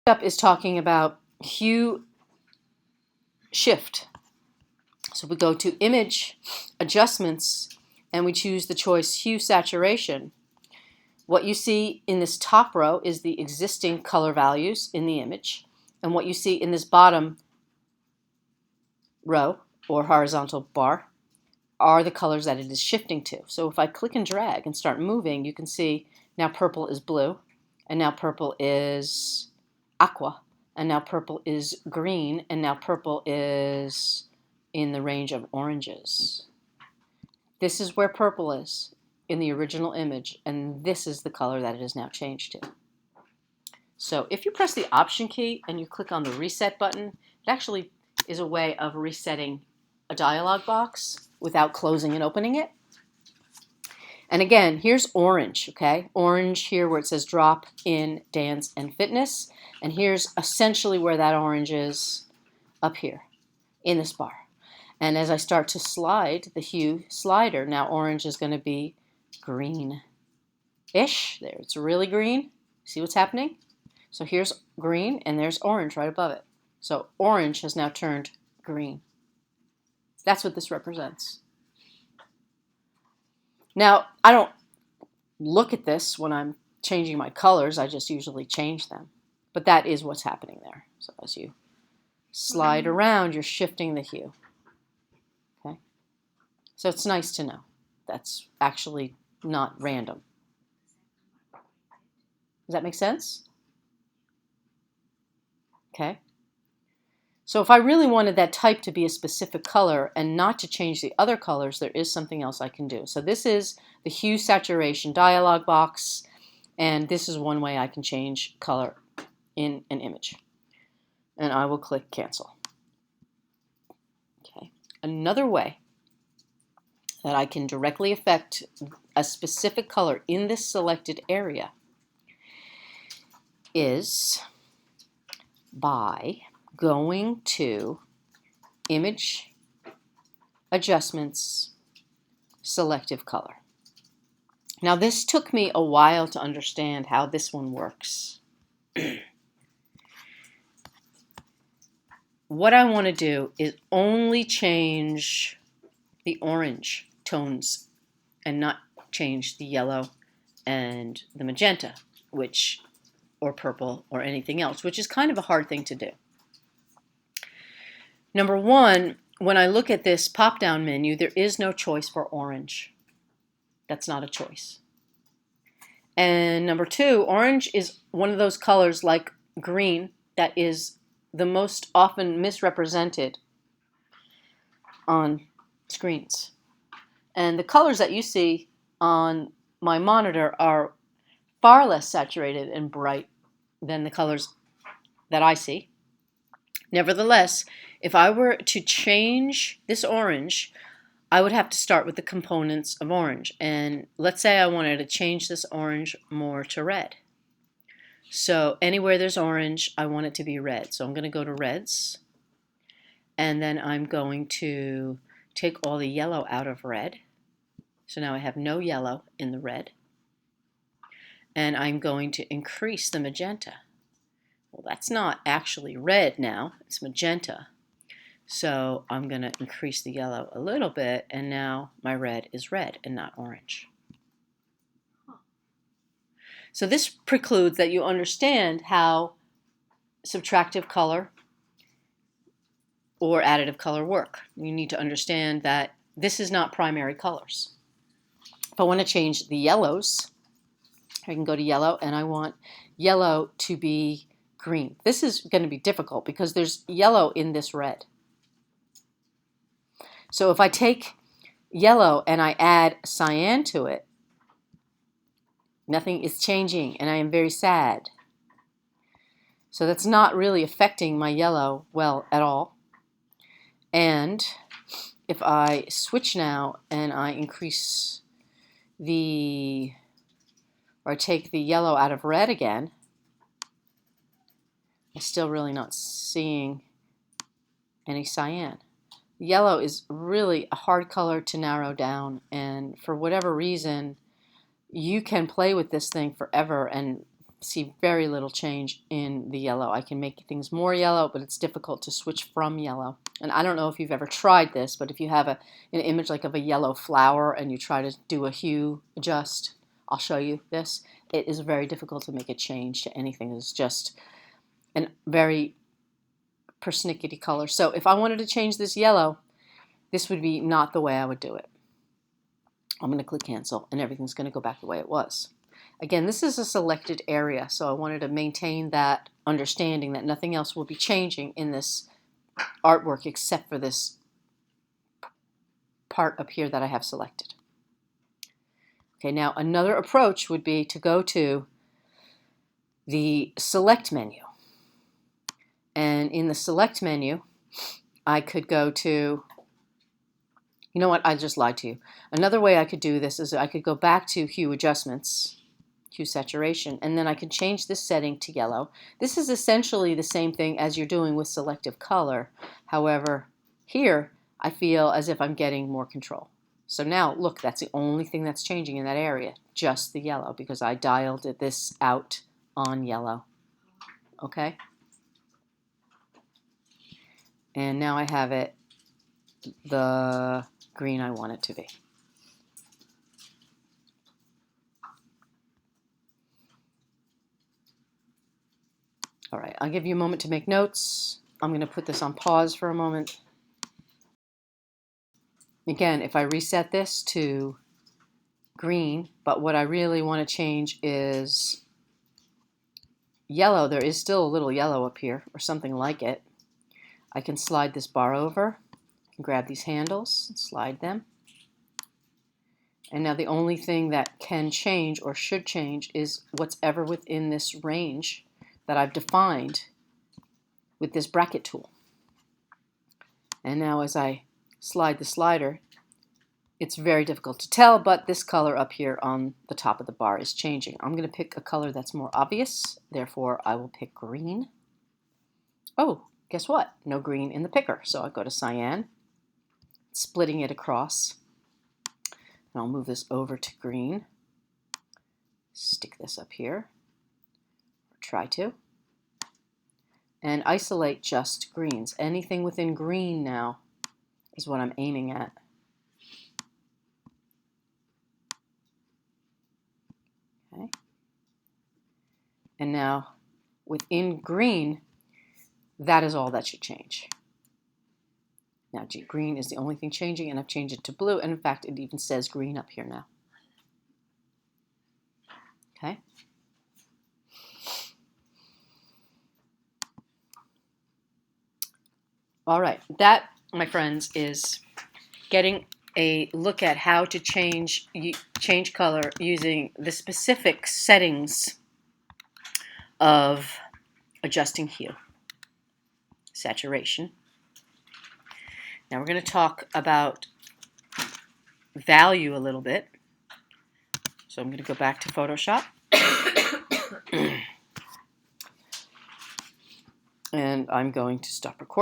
Up is talking about hue shift. So we go to image adjustments and we choose the choice hue saturation. What you see in this top row is the existing color values in the image, and what you see in this bottom row or horizontal bar are the colors that it is shifting to. So if I click and drag and start moving, you can see now purple is blue, and now purple is aqua, and now purple is green, and now purple is in the range of oranges. This is where purple is in the original image, and this is the color that it is now changed to. So if you press the Option key and you click on the Reset button, it actually is a way of resetting a dialog box without closing and opening it. And again, here's orange, okay? Orange here where it says drop in dance and fitness. And here's essentially where that orange is up here in this bar. And as I start to slide the hue slider, now orange is going to be green-ish. There, it's really green. See what's happening? So here's green and there's orange right above it. So orange has now turned green. That's what this represents. Now, I don't look at this when I'm changing my colors. I just usually change them. But that is what's happening there. So as you slide around, you're shifting the hue. Okay? So it's nice to know. That's actually not random. Does that make sense? Okay. So if I really wanted that type to be a specific color and not to change the other colors, there is something else I can do. So this is the hue saturation dialog box, and this is one way I can change color in an image. And I will click cancel. Okay. Another way that I can directly affect a specific color in this selected area is by going to Image Adjustments, Selective Color. Now this took me a while to understand how this one works. What I want to do is only change the orange tones and not change the yellow and the magenta, or purple or anything else, which is kind of a hard thing to do. Number one, when I look at this pop-down menu, there is no choice for orange. That's not a choice. And number two, orange is one of those colors like green that is the most often misrepresented on screens. And the colors that you see on my monitor are far less saturated and bright than the colors that I see. Nevertheless, if I were to change this orange, I would have to start with the components of orange. And let's say I wanted to change this orange more to red. So anywhere there's orange, I want it to be red. So I'm going to go to reds, and then I'm going to take all the yellow out of red. So now I have no yellow in the red. And I'm going to increase the magenta. Well, that's not actually red now, it's magenta. So I'm going to increase the yellow a little bit, and now my red is red and not orange. So this precludes that you understand how subtractive color or additive color work. You need to understand that this is not primary colors. If I want to change the yellows, I can go to yellow, and I want yellow to be green. This is going to be difficult because there's yellow in this red. So if I take yellow and I add cyan to it, nothing is changing, and I am very sad. So that's not really affecting my yellow well at all. And if I switch now and I increase or take the yellow out of red again, I'm still really not seeing any cyan. Yellow is really a hard color to narrow down, and for whatever reason, you can play with this thing forever and see very little change in the yellow. I can make things more yellow, but it's difficult to switch from yellow. And I don't know if you've ever tried this, but if you have an image like of a yellow flower and you try to do a hue adjust, I'll show you this. It is very difficult to make a change to anything. It's just a very persnickety color. So if I wanted to change this yellow, this would be not the way I would do it. I'm going to click cancel and everything's going to go back the way it was. Again, this is a selected area, so I wanted to maintain that understanding that nothing else will be changing in this artwork except for this part up here that I have selected. Okay, now another approach would be to go to the select menu. And in the select menu, I could go to, you know what, I just lied to you. Another way I could do this is I could go back to hue adjustments, hue saturation, and then I can change this setting to yellow. This is essentially the same thing as you're doing with selective color. However, here I feel as if I'm getting more control. So now, look, that's the only thing that's changing in that area, just the yellow, because I dialed this out on yellow. Okay? And now I have it the green I want it to be. All right, I'll give you a moment to make notes. I'm going to put this on pause for a moment. Again, if I reset this to green, but what I really want to change is yellow. There is still a little yellow up here, or something like it. I can slide this bar over, I can grab these handles and slide them. And now the only thing that can change or should change is what's ever within this range that I've defined with this bracket tool. And now as I slide the slider, it's very difficult to tell, but this color up here on the top of the bar is changing. I'm going to pick a color that's more obvious, therefore I will pick green. Oh, guess what? No green in the picker. So I'll go to cyan, splitting it across, and I'll move this over to green. Stick this up here, or try to, and isolate just greens. Anything within green now is what I'm aiming at. Okay. And now within green, that is all that should change. Now green is the only thing changing, and I've changed it to blue, and in fact it even says green up here now. Okay. All right, that, my friends, is getting a look at how to change color using the specific settings of adjusting hue, saturation. Now we're going to talk about value a little bit. So I'm going to go back to Photoshop. And I'm going to stop recording.